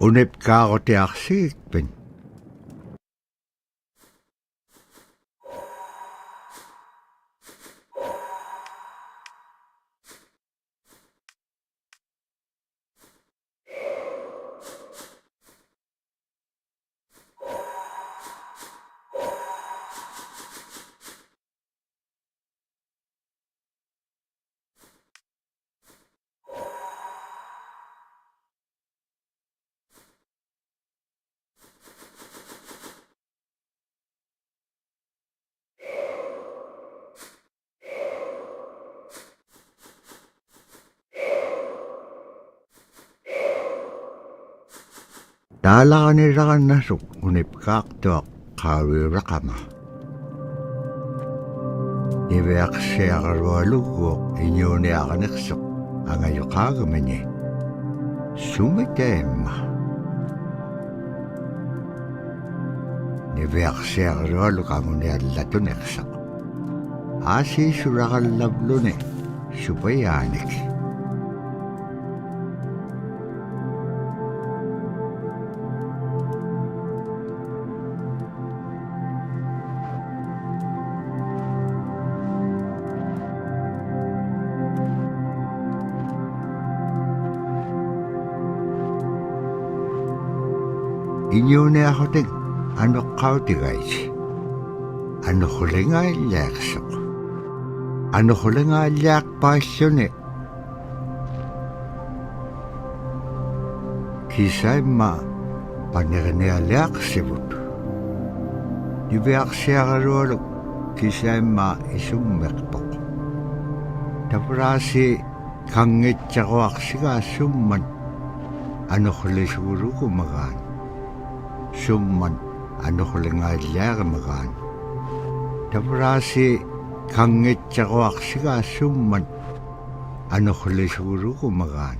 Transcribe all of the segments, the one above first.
Unep kaakotiaqsigikpin. Taalaqaniraqannasuk unipkaaqtuaq qaawiuraqama. Niviaqsiaqarualugguuq iñuuniaqaniqsuq angayuqaagamani. Sumitaimma. Niviaqsiaqarualuk anguniallatuneqsaq. Aasiisuraqallavluni supayaanik. Iñuuniaqutик anuqqautigaiti. Anuqulingaalliaqsuq. Anuqulingaalliaqpaalluni. Kisaimma panirnialiaqsivut. Niviaqsiaqarualuk kisaimma isummeqpoq. Tapuraasi kangitsaquaqsigaasumman anuqlisugurukumagaan. Summan anuqulingaalliaqamagaan. Tapuraasi kangitsaquaqsigaasumman anuqlisugurukumagaan.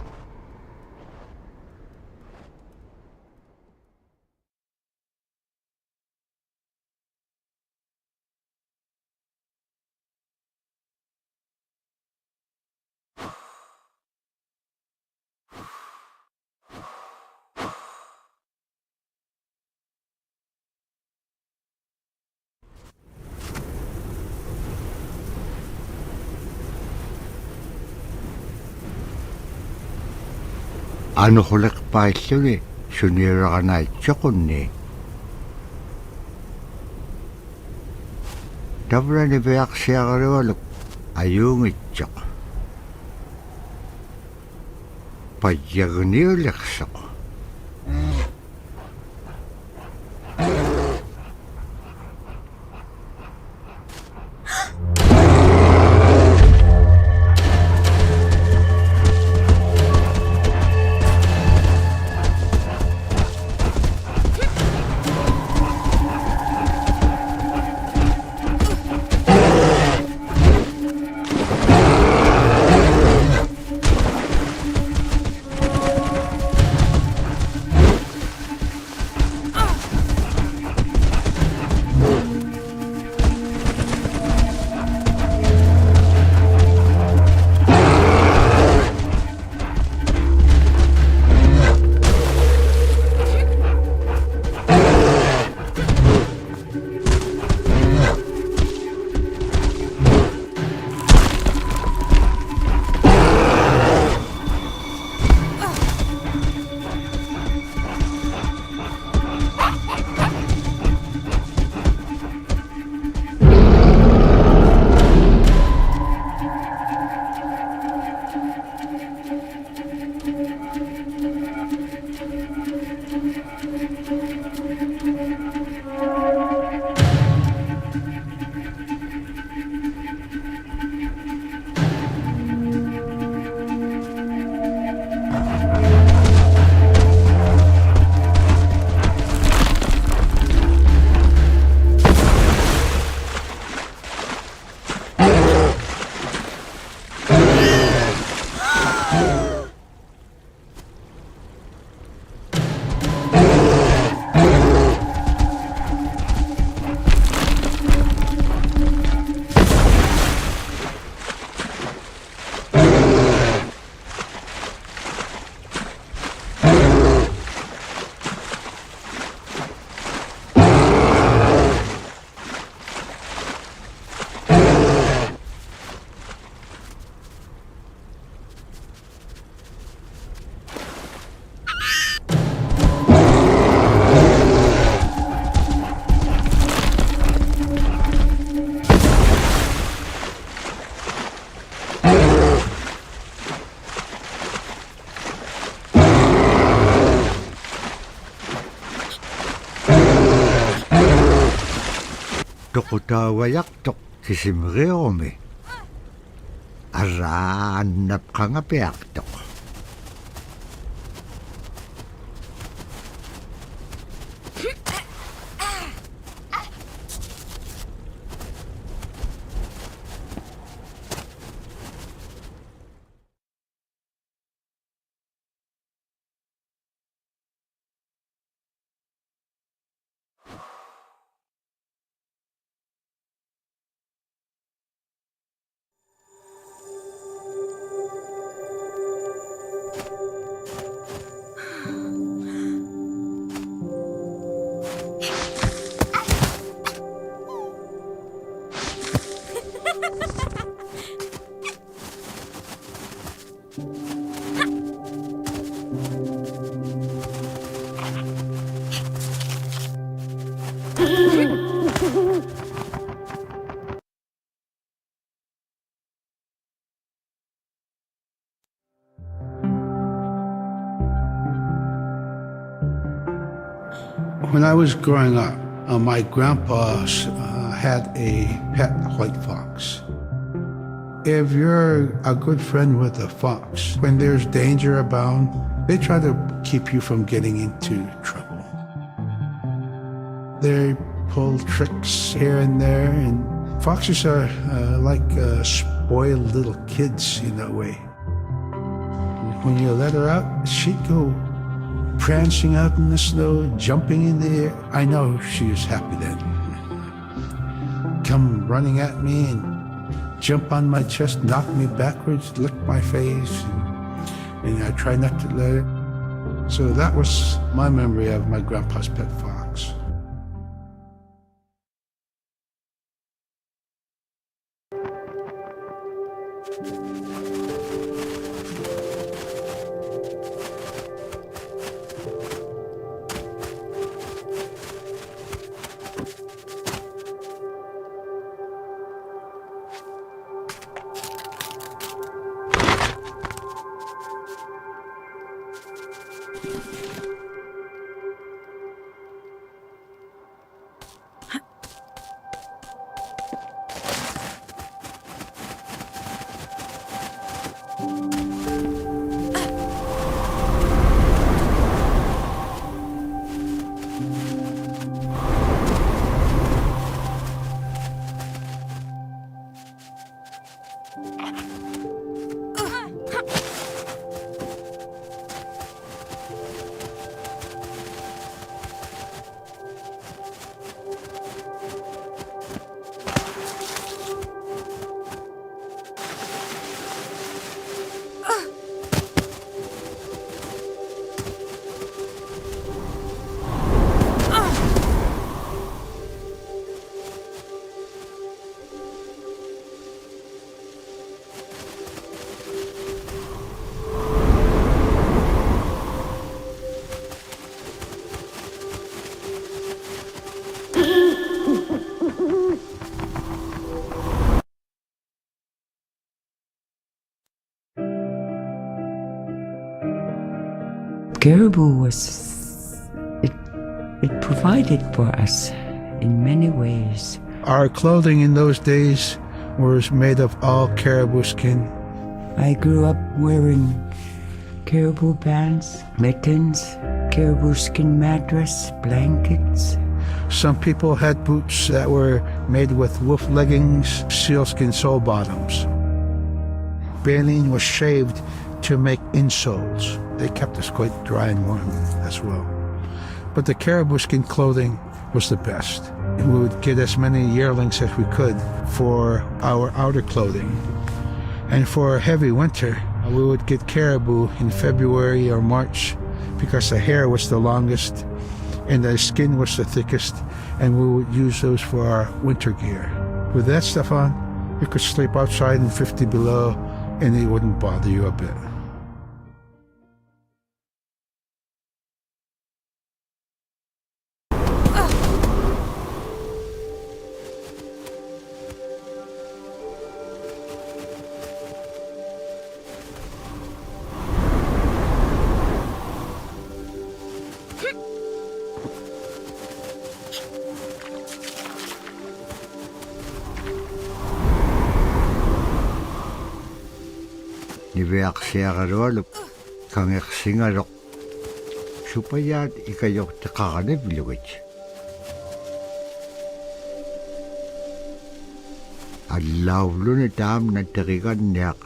Anuquliqpaalluni suniuraqanaitsoqunni. Tavrani viaqsiaqarualuk ayuungitsoq. Payyagniuliqsoq. toqutaawayartoq kisimeriorumi arraannapqangapiartoq When I was growing up, my grandpa had a pet white fox. If you're a good friend with a fox, when there's danger abound, they try to keep you from getting into trouble. They pull tricks here and there, and foxes are like spoiled little kids in a way. When you let her out, she'd go prancing out in the snow, jumping in the air. I know she was happy then. Come running at me and jump on my chest, knock me backwards, lick my face, and I try not to let it. So that was my memory of my grandpa's pet fox. Caribou it provided for us in many ways. Our clothing in those days was made of all caribou skin. I grew up wearing caribou pants, mittens, caribou skin mattress, blankets. Some people had boots that were made with wolf leggings, sealskin sole bottoms. Baleen was shaved to make insoles. They kept us quite dry and warm as well. But the caribou skin clothing was the best. We would get as many yearlings as we could for our outer clothing. And for a heavy winter, we would get caribou in February or March because the hair was the longest and the skin was the thickest, and we would use those for our winter gear. With that stuff on, you could sleep outside in 50 below and it wouldn't bother you a bit. niviaqsiaqalualuk kangeqsingaluq supayaat ikayorteqaraniviluit allauluni taamna teriganniaq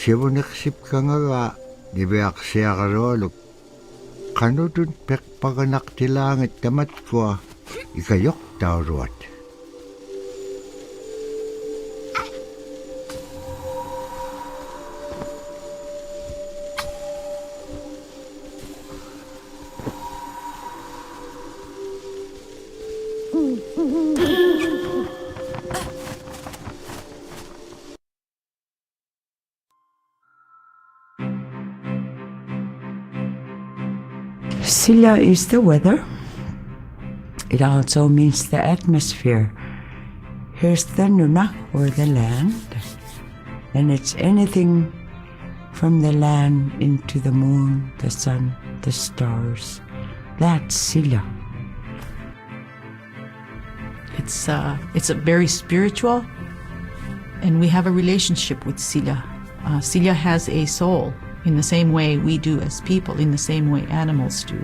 sivuneqsipkangaga niviaqsiaqalualuk qanutun peqpaganaqtilaangit tamatkua ikayortauruat Silla is the weather. It also means the atmosphere. Here's the nuna, or the land. And it's anything from the land into the moon, the sun, the stars. That's Silla. It's a very spiritual, and we have a relationship with Silla. Silla has a soul in the same way we do as people, in the same way animals do.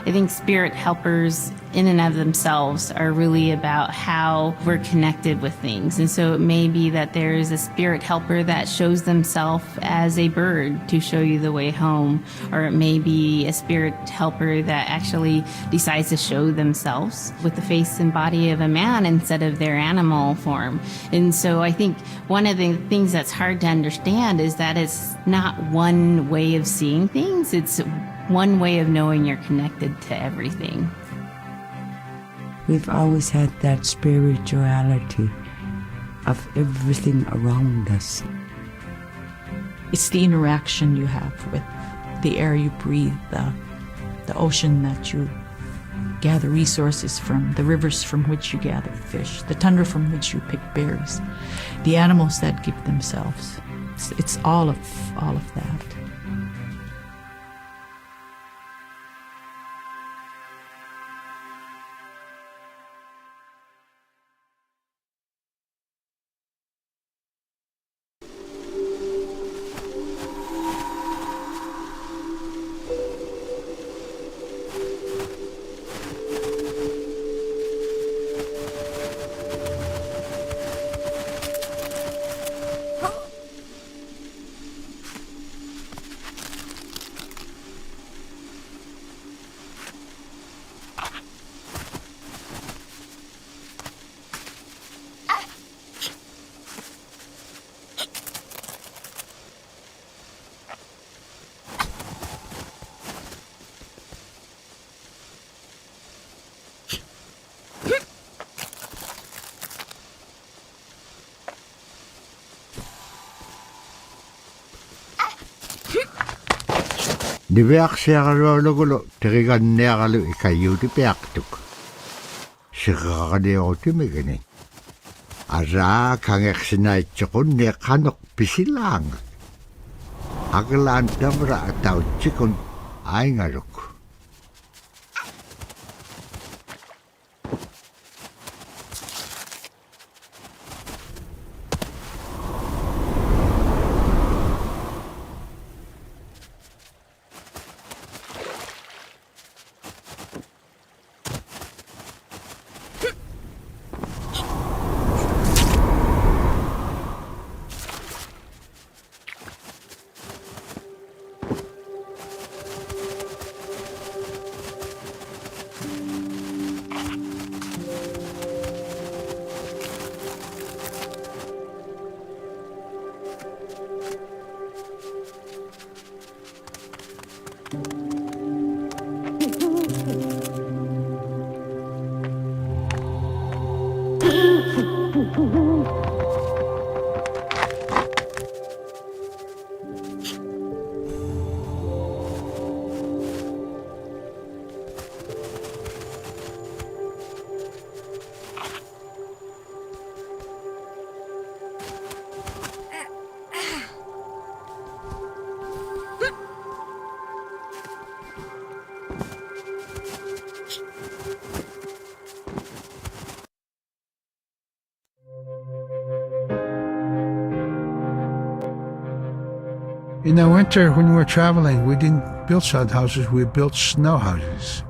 I think spirit helpers in and of themselves are really about how we're connected with things. And so it may be that there is a spirit helper that shows themselves as a bird to show you the way home, or it may be a spirit helper that actually decides to show themselves with the face and body of a man instead of their animal form. And so I think one of the things that's hard to understand is that it's not one way of seeing things, it's one way of knowing you're connected to everything. We've always had that spirituality of everything around us. It's the interaction you have with the air you breathe, the ocean that you gather resources from, the rivers from which you gather fish, the tundra from which you pick berries, the animals that give themselves. It's all of that. niviaqsiaqalualugulu teriganniaqalu ikayuutipiaqtuk siqaqaniurutimigani araa kangeqsinaitsoqunni qanuq pisilaanga aqlaan tamra atautsikun aingaluk In the winter, when we were traveling, we didn't build sod houses, we built snow houses.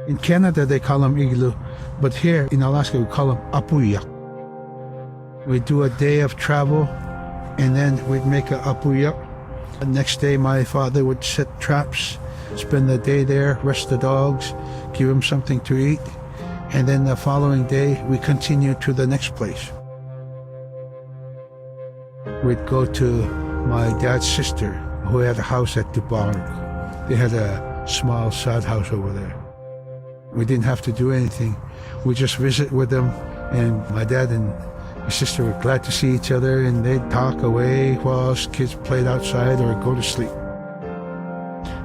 In Canada, they call them igloo, but here in Alaska, we call them apuyak. We'd do a day of travel, and then we'd make a apuyak. The next day, my father would set traps, spend the day there, rest the dogs, give them something to eat, and then the following day, we continued to the next place. We'd go to my dad's sister, who had a house at Dubarg. They had a small sod house over there. We didn't have to do anything. We just visit with them, and my dad and my sister were glad to see each other, and they'd talk away while us kids played outside or go to sleep.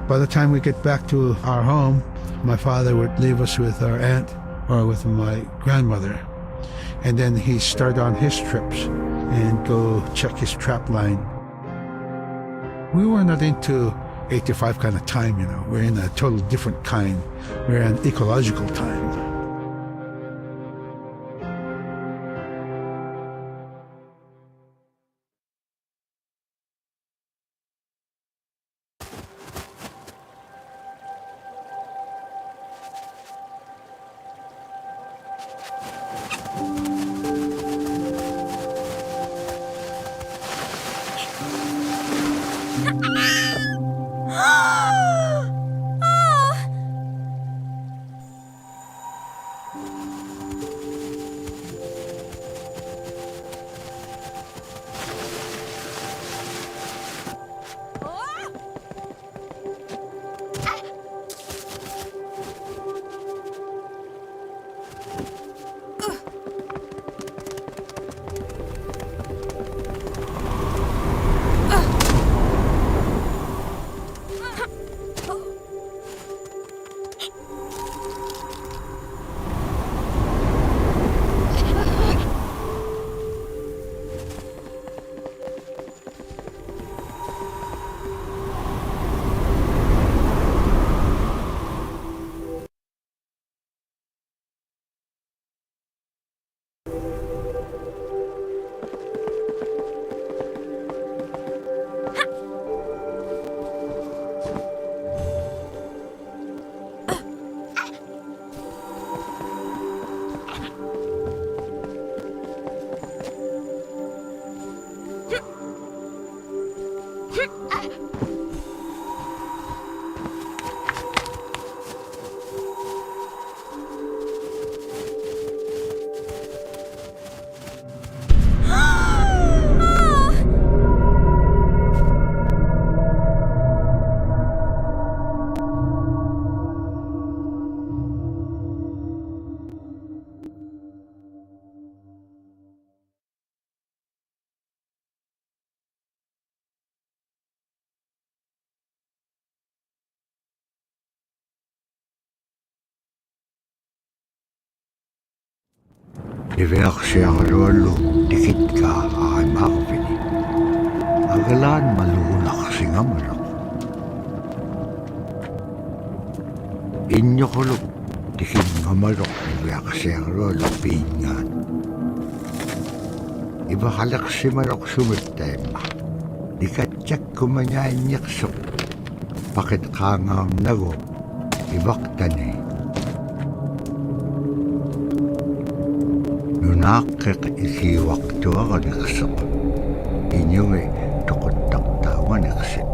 By the time we get back to our home, my father would leave us with our aunt or with my grandmother, and then he'd start on his trips and go check his trap line. We were not into 8 to 5 kind of time, you know. We're in a total different kind. We're in ecological time. Iverksiarluallu tikitkä aimarvini. Agalaan maluunaksingamalak. Injokuluk tikingamalok iverksiarluallu piingaan. Ivahalaksimalok sumittaimma. Dikatjakkumanyainjiqsuq. Pakit qaangaamnagu ivaktani. Nunaqiq isiwaqtuaganiqsuq. Inyungi tuquttaqtaaganiqsit.